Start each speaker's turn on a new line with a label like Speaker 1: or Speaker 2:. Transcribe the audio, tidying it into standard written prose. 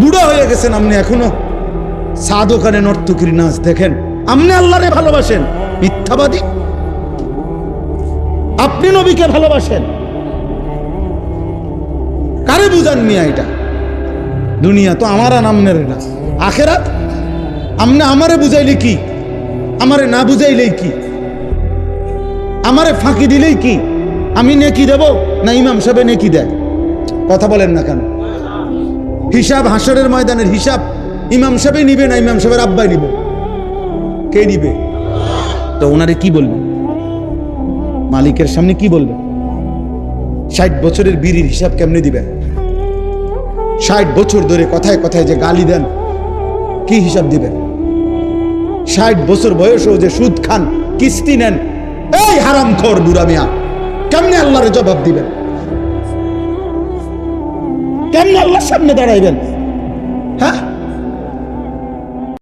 Speaker 1: বুড়া হয়ে গেছেন আপনি, এখনো চা দোকানে নর্তকীর নাচ দেখেন। আপনি আল্লাহরে ভালোবাসেন, মিথ্যাবাদী। আপনি নবীকে ভালোবাসেন, কারে বুঝান মিয়া? এটা দুনিয়া তো আমার আর আমনের না, আখেরাত আমনে আমারে বুঝাইলে কি, আমারে না বুঝাইলেই কি, আমারে ফাঁকি দিলেই কি? আমি নেকি দেব না ইমাম সাহেব নেকি দেয়? কথা বলেন না কেন? হিসাব হাসরের ময়দানের হিসাব ইমাম সাহেবই নিবে না ইমাম সাহেবের আব্বাই নিবে? কে নিবে? তো ওনারে কি বলবেন? মালিকের সামনে কি বলবেন? 60 বছরের বিড়ির হিসাব কেমনে দিবেন? 60 বছর ধরে কথায় কথায় যে গালি দেন, কি হিসাব দিবেন? 60 বছর বয়সেও যে সুদ খান, কিস্তি নেন, এই হারামখোর বুড়া মিয়া, কেমনে আল্লাহর জবাব দিবেন? কেমনে আল্লাহর সামনে দাঁড়াইবেন?